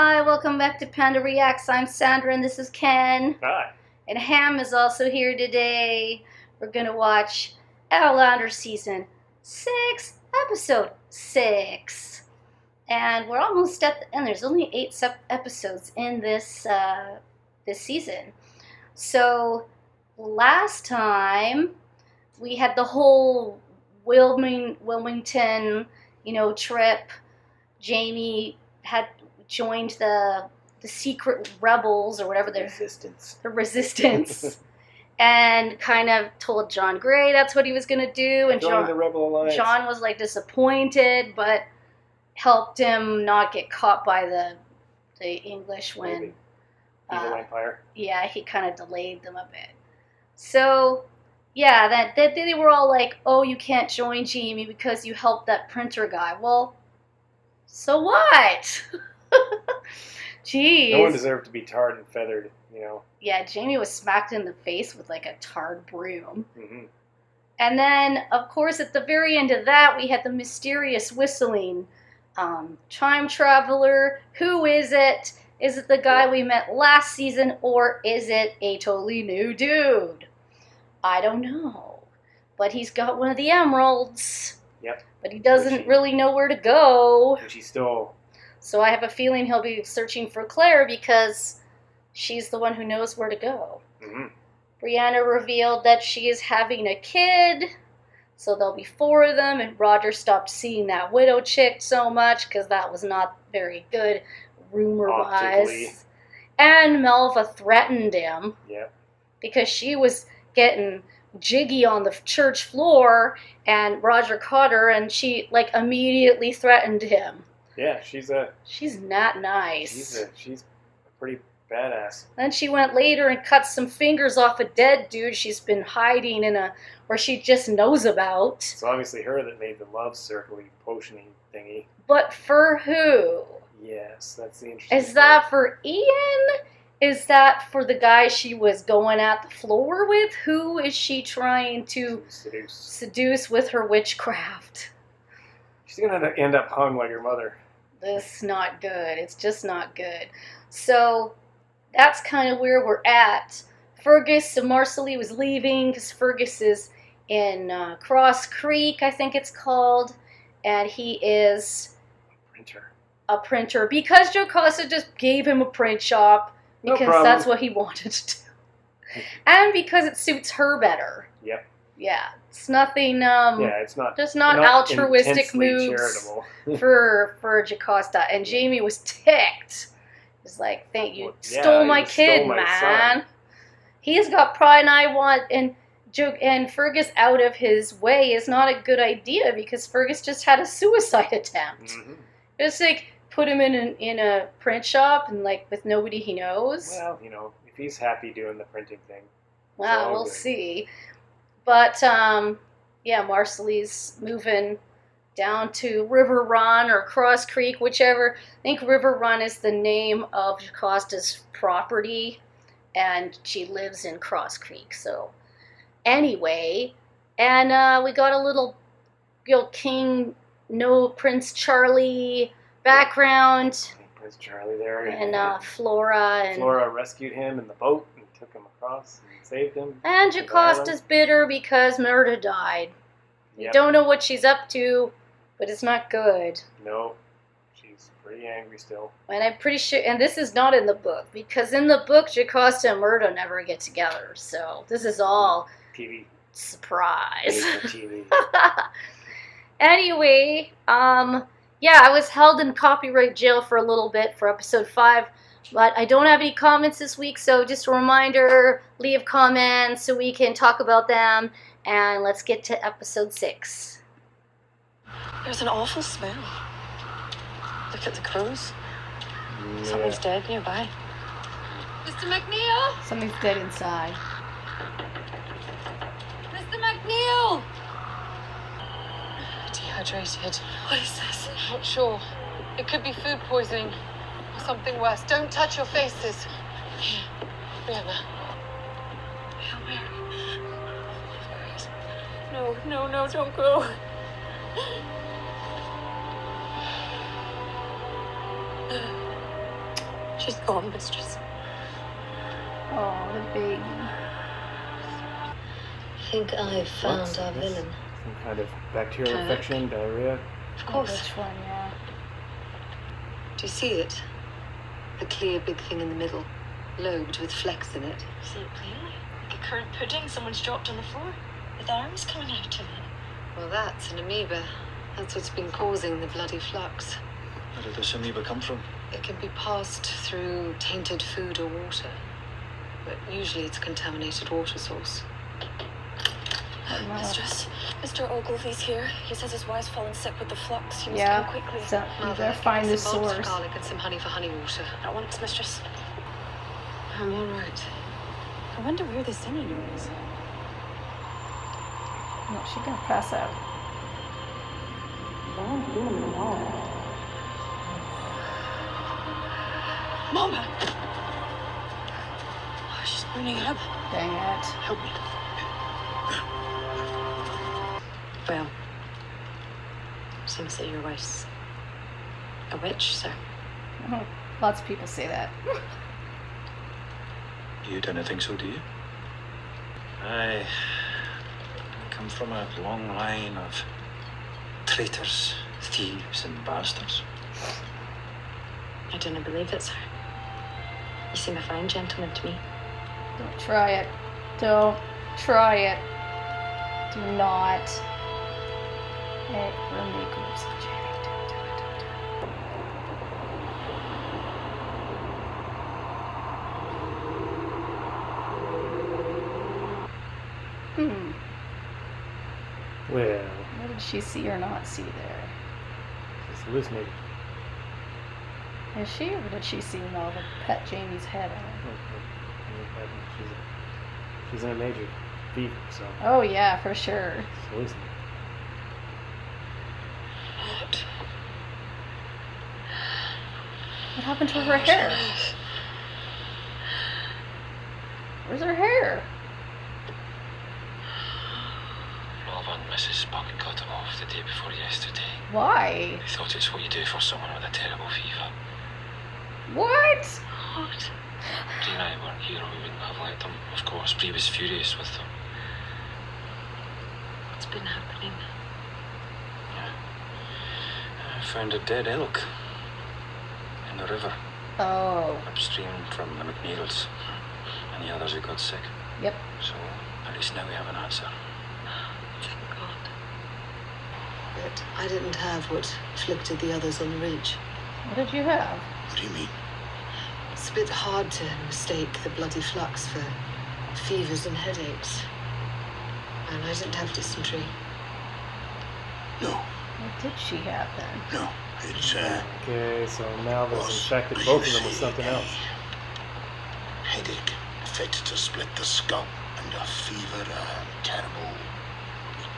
Hi, welcome back to Panda Reacts. I'm Sandra and this is Ken. Hi. And Ham is also here today. We're going to watch Outlander Season 6, Episode 6. And we're almost at the end. There's only 8 episodes in this season. So, last time we had the whole Wilmington, trip. Jamie had joined the secret rebels or whatever, the resistance, and kind of told John Gray that's what he was going to do, and Join the Rebel Alliance. John was like disappointed, but helped him not get caught by the English when Evil Empire. Yeah, he kind of delayed them a bit. So yeah, that they were all like, "Oh, you can't join Jamie because you helped that printer guy." Well, so what? Jeez. No one deserved to be tarred and feathered, Yeah, Jamie was smacked in the face with like a tarred broom. Mm-hmm. And then, of course, at the very end of that, we had the mysterious whistling time traveler. Who is it? Is it the guy we met last season, or is it a totally new dude? I don't know. But he's got one of the emeralds. Yep. But he doesn't really know where to go. Which he stole. So I have a feeling he'll be searching for Claire because she's the one who knows where to go. Mm-hmm. Brianna revealed that she is having a kid, so there'll be 4 of them, and Roger stopped seeing that widow chick so much because that was not very good, rumor-wise. And Malva threatened him. Yep. Because she was getting jiggy on the church floor, and Roger caught her, and she immediately threatened him. Yeah, she's not nice. She's a pretty badass. Then she went later and cut some fingers off a dead dude she's been hiding or she just knows about. It's obviously her that made the love circle potion-y thingy. But for who? Yes, that's the interesting Is that for Ian? Is that for the guy she was going at the floor with? Who is she trying to seduce with her witchcraft? She's going to end up hung like her mother. This is not good. It's just not good. So that's kind of where we're at. Fergus and Marcelly was leaving because Fergus is in Cross Creek, I think it's called, and he is a printer because Jocasta just gave him a print shop because that's what he wanted to do, and because it suits her better. Yep. Yeah, it's nothing. It's not. Just not altruistic moves for Jocasta. And Jamie was ticked. He's like, "Thank you, stole my kid, man." He's got pride, and I want and Fergus out of his way is not a good idea because Fergus just had a suicide attempt. Mm-hmm. It's like put him in a print shop and with nobody he knows. Well, if he's happy doing the printing thing. Well, we'll see. But, Marcelly's moving down to River Run or Cross Creek, whichever. I think River Run is the name of Jocasta's property, and she lives in Cross Creek. So, anyway, and we got a little King, Prince Charlie background. Prince Charlie there. And Flora. Flora rescued him in the boat and took him across. Saved him. And Jocasta's bitter because Murda died. Yep. You don't know what she's up to, but it's not good. No, she's pretty angry still. And I'm pretty sure, and this is not in the book, because in the book, Jocasta and Murda never get together. So this is all TV. Surprise. TV. Anyway, I was held in copyright jail for a little bit for episode 5. But I don't have any comments this week, so just a reminder, leave comments so we can talk about them. And let's get to episode 6. There's an awful smell. Look at the crows. Yeah. Something's dead nearby. Mr. McNeil! Something's dead inside. Mr. McNeil! Dehydrated. What is this? Not sure. It could be food poisoning. Something worse. Don't touch your faces. Here, Brianna. Hail Mary. No, don't go. She's gone, mistress. Oh, the baby. I think I've found What's our this? villain. Some kind of bacterial Can I look? infection, diarrhea. Of course. Which one, yeah. Do you see it? The clear big thing in the middle, lobed with flecks in it. See it clearly? Like a currant pudding someone's dropped on the floor, with arms coming out of it. Well, that's an amoeba. That's what's been causing the bloody flux. Where did this amoeba come from? It can be passed through tainted food or water, but usually it's a contaminated water source. Mistress, Mr. Ogilvy's here. He says his wife's fallen sick with the flux. You must Yeah, come quickly. so you Malva, better find give me the some bolts of source. garlic and some honey for honey water. At once, mistress. I'm all right. I wonder where the singing is. No, she's gonna pass out. Mama! Oh, she's burning up. Dang it. Help me. Well, some say your wife's a witch, sir. Oh, lots of people say that. You don't think so, do you? I come from a long line of traitors, thieves, and bastards. I don't believe it, sir. You seem a fine gentleman to me. Don't try it. Don't try it. Do not. Hey, we're in the groups. Well, What did she see or not see there? it's hallucinating. Is she, or did she see Malva pet Jamie's head on? She's in a major fever, so Oh yeah, for sure. it's hallucinating. What? What happened to her hair? Where's her hair? Malva and Mrs. Buck cut him off the day before yesterday. Why? They thought it's what you do for someone with a terrible fever. What? What? Bree and I weren't here, or we wouldn't have let them. Of course, Bree was furious with them. What's been happening? I found a dead elk in the river, Oh, upstream from the McNeils and the others who got sick. yep. So, at least now we have an answer. Thank God. But I didn't have what afflicted the others on the ridge. What did you have? What do you mean? It's a bit hard to mistake the bloody flux for fevers and headaches. And I didn't have dysentery. No, What did she have then? no, it's Okay, so Malva's was infected both of them with something else. headache, fit to split the skull, and a fever, terrible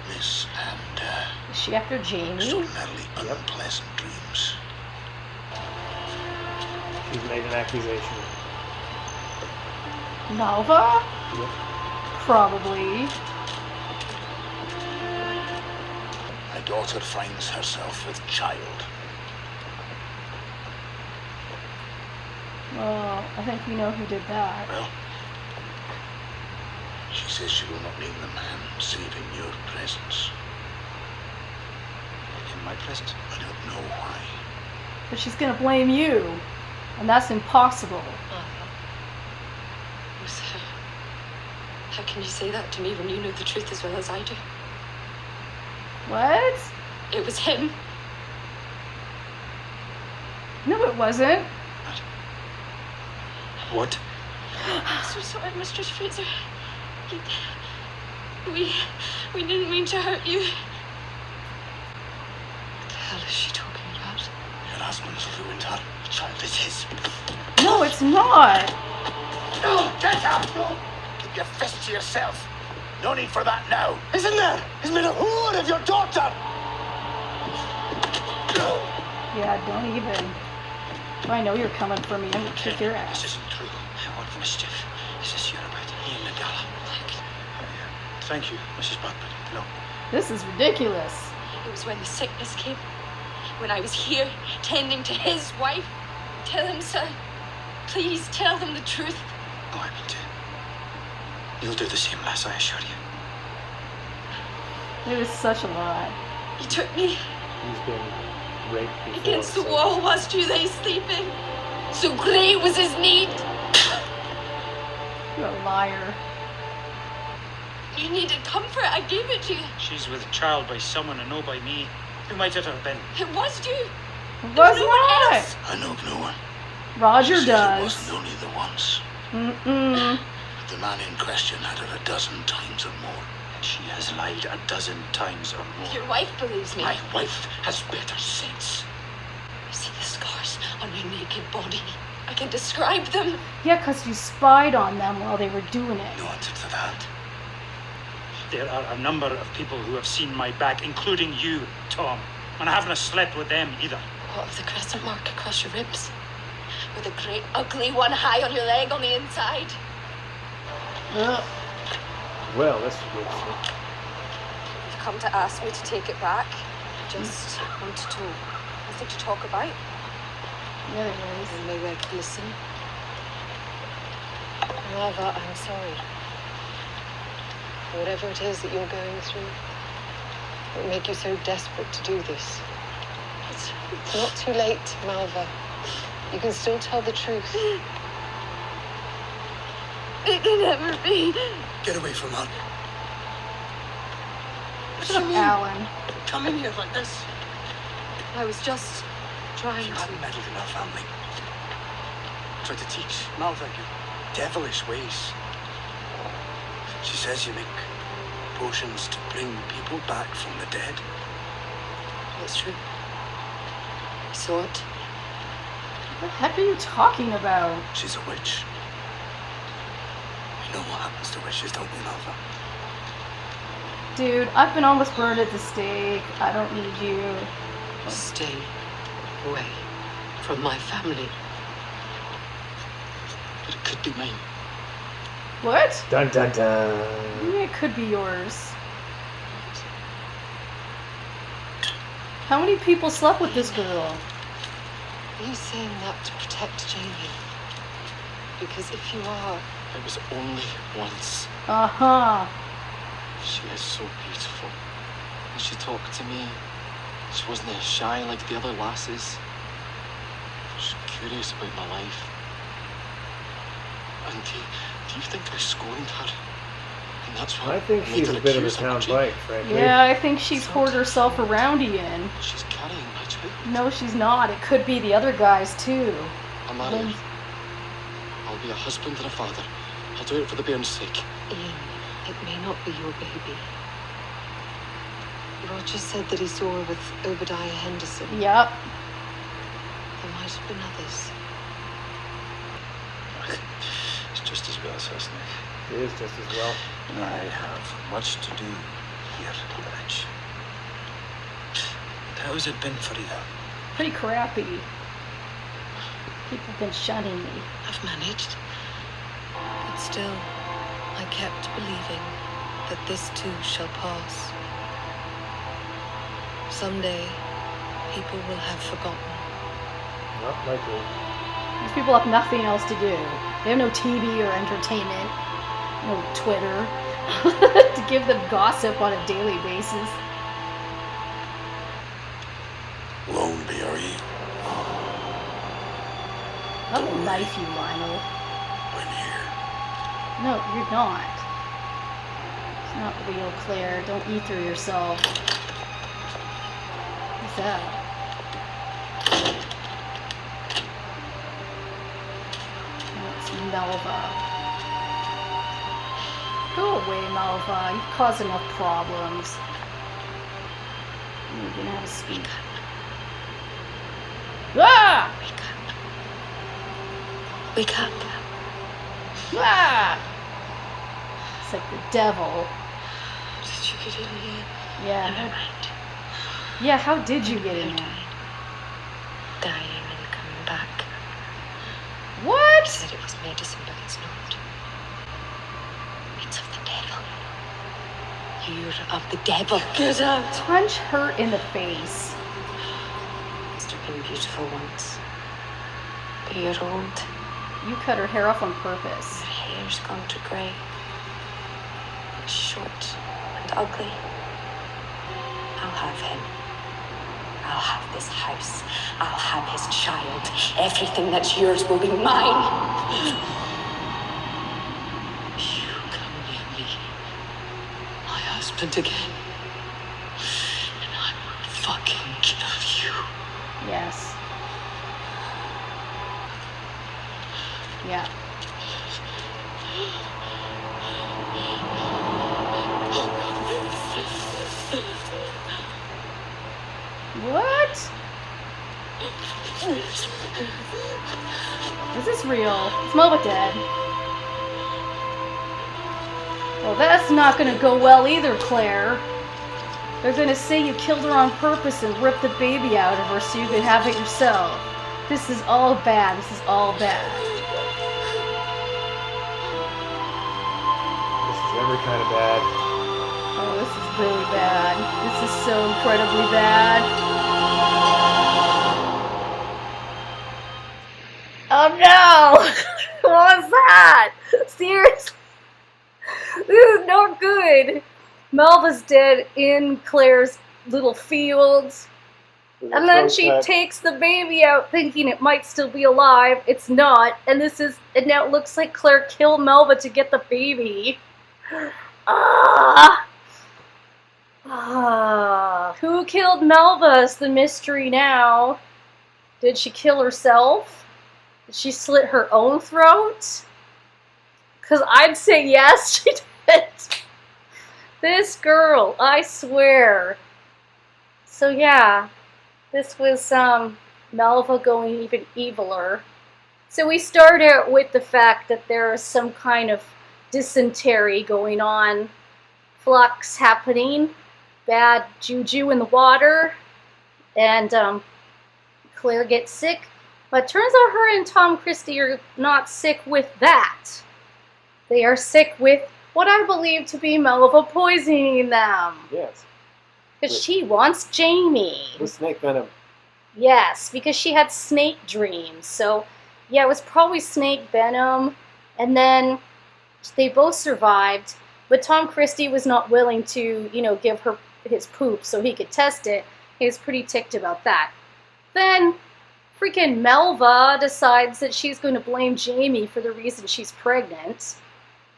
weakness, and Is she after Jamie? extraordinarily unpleasant dreams. She's made an accusation. Malva? Yep. Probably. My daughter finds herself with child. Well, I think we know who did that. Well, she says she will not name the man save in your presence. In my presence? I don't know why. But she's gonna blame you. And that's impossible. Oh, sir. How can you say that to me when you know the truth as well as I do? What? It was him. No, it wasn't. What? I'm so sorry, Mistress Fraser. We didn't mean to hurt you. What the hell is she talking about? Your husband's ruined her. The child is his. No, it's not. No, get up! No. Keep your fist to yourself. No need for that now. Isn't there? He's made a whore of your daughter. No. Yeah, don't even. If I know you're coming for me, I'm gonna kick your This ass. isn't true. What mischief is this you're about? He and Nagala. Thank you, Mrs. Buck, but no. This is ridiculous. It was when the sickness came. When I was here, tending to his wife. Tell him, sir. Please tell them the truth. Oh, I mean to. You'll do the same, lass, I assure you. It was such a lot. He took me He's been raped before. against the so- wall whilst you lay sleeping. So great was his need. You're a liar. You needed comfort. I gave it to you. She's with child by someone and no by me. Who might it have been? It was you. It There was no one not. else. I know of no one. Roger She says it does. wasn't only the once. Mm-mm. The man in question had her a dozen times or more. She has lied a dozen times or more. Your wife believes me. My wife has better sense. I see the scars on your naked body. I can describe them. Yeah, because you spied on them while they were doing it. No answer to that. There are a number of people who have seen my back, including you, Tom. And I haven't slept with them either. What of the crescent mark across your ribs? With a great ugly one high on your leg on the inside? Ugh. Well, this should be interesting. You've come to ask me to take it back. I just wanted to... Nothing to talk about. Yeah, there is. And maybe I could listen. Malva, I'm sorry. Whatever it is that you're going through, it will make you so desperate to do this. It's not too late, Malva. You can still tell the truth. It can never be. Get away from her. Shut up, Alan. Come in here like this. I was just trying You to... hadn't meddled in our family. Tried to teach Malva your devilish ways. She says you make potions to bring people back from the dead. It's true. I saw it. What the heck are you talking about? She's a witch. You know what happens to witches, don't you, Malva? Dude, I've been almost burned at the stake. I don't need you. Stay away from my family. But it could be mine. What? Dun dun dun. Maybe it could be yours. How many people slept with this girl? Are you saying that to protect Jamie? Because if you are, It was only once. Uh-huh. She is so beautiful. When she talked to me, she wasn't as shy like the other lasses. She was curious about my life. And do you think I scorned her? And that's what I think made she's her a bit of a accuser town Jamie. bite, frankly. Yeah, I think she's poured herself around Ian. She's carrying my child. No, she's not. It could be the other guys, too. I'm married. I'll be a husband and a father. I'll do it for the bairn's sake. Ian, it may not be your baby. Roger said that he saw her with Obadiah Henderson. Yep. There might have been others. It's just as well, isn't it? It is just as well. I have much to do here, Rich. How's it been for you? Pretty crappy. People have been shunning me. I've managed. But still, I kept believing that this too shall pass. Someday, people will have forgotten. Not likely. These people have nothing else to do. They have no TV or entertainment, no Twitter, to give them gossip on a daily basis. Lonely, are you? I will knife you, Lionel. I'm here. No, you're not. It's not real, Claire. Don't ether yourself. What's that? That's Malva. Go away, Malva. You've caused enough problems. You're gonna have to speak. Ah! Wake up. Ah! It's like the devil. Did you get in here? Yeah. Yeah, how did you get in there? Dying and coming back. What? He said it was medicine, but it's not. It's of the devil. You're of the devil. Get out. Punch her in the face. Must have been beautiful once. But you're old. You cut her hair off on purpose. Her hair's gone to grey. It's short and ugly. I'll have him. I'll have this house. I'll have his child. Everything that's yours will be mine. You come near me, my husband again, and I will fucking kill you. Yes. Yeah. What? Is this real? Is Malva dead? Well, that's not gonna go well either, Claire. They're gonna say you killed her on purpose and ripped the baby out of her so you could have it yourself. This is all bad. This is all bad. This is every kind of bad. Oh, this is really bad. This is so incredibly bad. Oh no! What was that? Seriously? This is not good. Malva's dead in Claire's little fields. With And a then throat she cut. takes the baby out thinking it might still be alive. It's not. And now it looks like Claire killed Malva to get the baby. Ah! Ah. Who killed Malva is the mystery now. Did she kill herself? Did she slit her own throat? Because I'd say yes, she did. This girl, I swear. So yeah, this was Malva going even eviler. So we start out with the fact that there is some kind of dysentery going on, flux happening, bad juju in the water, and Claire gets sick. But it turns out her and Tom Christie are not sick with that. They are sick with what I believe to be Malva poisoning them. Yes. Because she wants Jamie. With snake venom. Yes, because she had snake dreams. So, yeah, it was probably snake venom. And then they both survived. But Tom Christie was not willing to, give her his poop so he could test it. He was pretty ticked about that. Then freaking Malva decides that she's going to blame Jamie for the reason she's pregnant.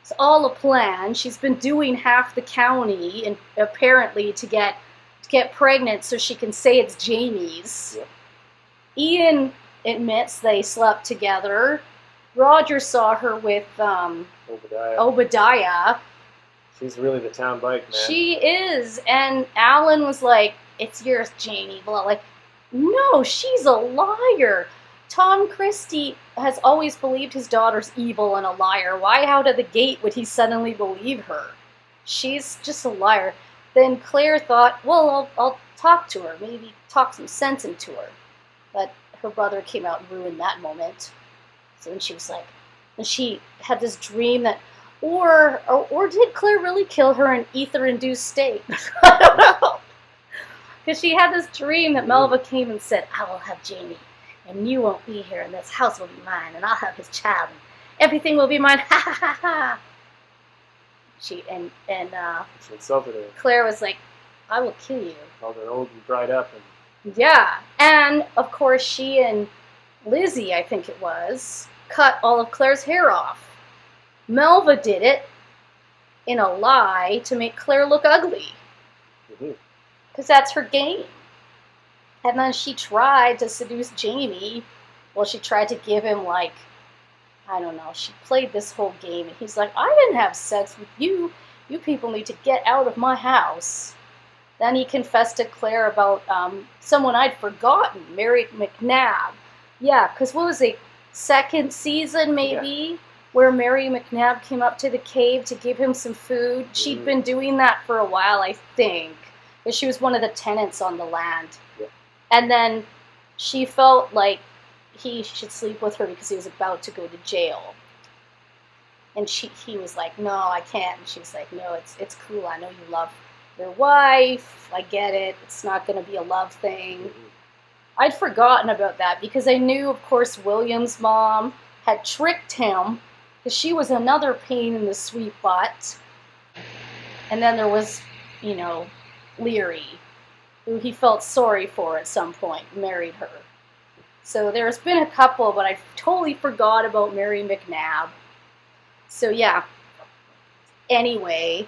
It's all a plan. She's been doing half the county, and apparently to get pregnant so she can say it's Jamie's. Yep. Ian admits they slept together. Roger saw her with Obadiah. She's really the town bike, man. She is, and Alan was like, "It's yours, Jamie." Blah, like, no, she's a liar. Tom Christie has always believed his daughter's evil and a liar. Why out of the gate would he suddenly believe her? She's just a liar. Then Claire thought, well, I'll talk to her, maybe talk some sense into her. But her brother came out and ruined that moment. So then she was like, and she had this dream that, or did Claire really kill her in ether-induced state? I don't know. Because she had this dream that Malva came and said, I will have Jamie, and you won't be here, and this house will be mine, and I'll have his child, and everything will be mine, ha ha ha ha. She insulted her. Claire was like, I will kill you. Called her old and dried up. And yeah, and of course she and Lizzie, I think it was, cut all of Claire's hair off. Malva did it in a lie to make Claire look ugly. Because that's her game. And then she tried to seduce Jamie. Well, she tried to give him, like, I don't know, she played this whole game, and he's like, I didn't have sex with you. You people need to get out of my house. Then he confessed to Claire about someone I'd forgotten, Mary McNabb. Yeah, because what was it, second season maybe, where Mary McNabb came up to the cave to give him some food. She'd been doing that for a while, I think. But she was one of the tenants on the land. Yeah. And then she felt like he should sleep with her because he was about to go to jail. And he was like, no, I can't. And she was like, no, it's cool. I know you love your wife. I get it. It's not going to be a love thing. I'd forgotten about that because I knew, of course, William's mom had tricked him, because she was another pain in the sweet butt. And then there was, you know, Leary, who he felt sorry for at some point, married her. So there's been a couple, but I totally forgot about Mary McNabb. So yeah. Anyway,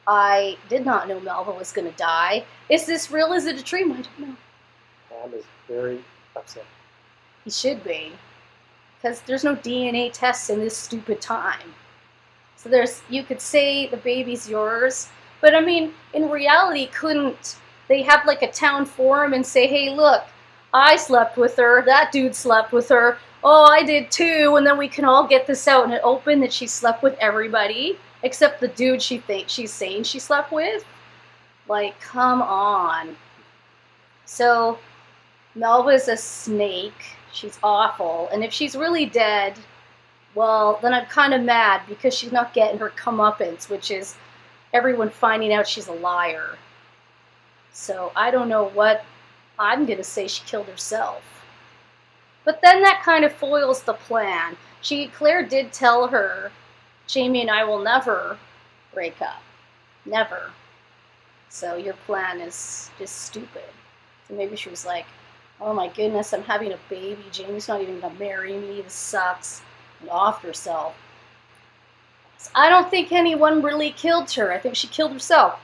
I did not know Malva was going to die. Is this real? Is it a dream? I don't know. Mom is very upset. He should be. Because there's no DNA tests in this stupid time. So you could say the baby's yours, but I mean, in reality, couldn't they have like a town forum and say, hey, look, I slept with her, that dude slept with her, oh, I did too, and then we can all get this out in an open that she slept with everybody, except the dude she thinks she's saying she slept with? Like, come on. So, Malva's a snake. She's awful. And if she's really dead, well, then I'm kind of mad because she's not getting her comeuppance, which is everyone finding out she's a liar. So I don't know what I'm going to say. She killed herself. But then that kind of foils the plan. Claire did tell her, Jamie and I will never break up. Never. So your plan is just stupid. So maybe she was like, oh my goodness, I'm having a baby. Jamie's not even going to marry me. This sucks. And off herself. So I don't think anyone really killed her. I think she killed herself.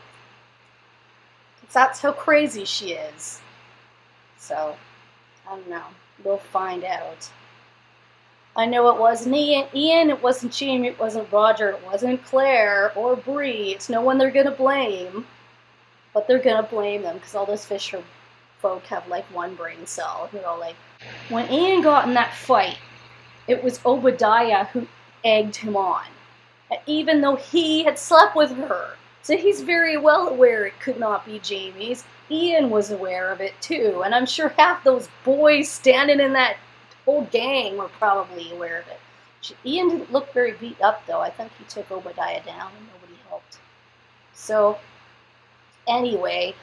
Because that's how crazy she is. So, I don't know. We'll find out. I know it wasn't Ian, it wasn't Jamie, it wasn't Roger, it wasn't Claire or Bree. It's no one they're going to blame. But they're going to blame them because all those Fisher folk have like one brain cell. They're all like, when Ian got in that fight, it was Obadiah who egged him on, even though he had slept with her. So he's very well aware it could not be Jamie's. Ian was aware of it too, and I'm sure half those boys standing in that whole gang were probably aware of it. Ian didn't look very beat up though. I think he took Obadiah down and nobody helped. So anyway,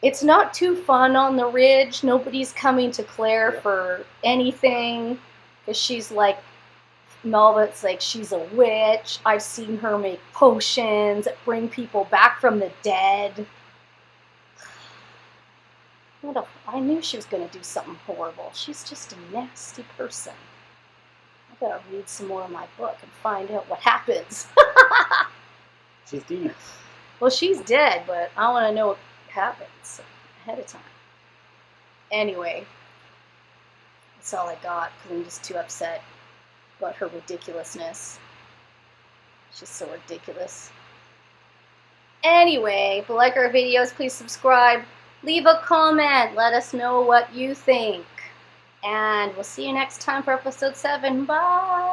it's not too fun on the ridge. Nobody's coming to Claire for anything. Because she's like, Malva, it's like she's a witch. I've seen her make potions that bring people back from the dead. I knew she was going to do something horrible. She's just a nasty person. I gotta read some more of my book and find out what happens. She's dead. Well, she's dead, but I want to know what happens ahead of time. Anyway. That's all I got, because I'm just too upset about her ridiculousness. She's so ridiculous. Anyway, if you like our videos, please subscribe. Leave a comment. Let us know what you think. And we'll see you next time for episode 7. Bye!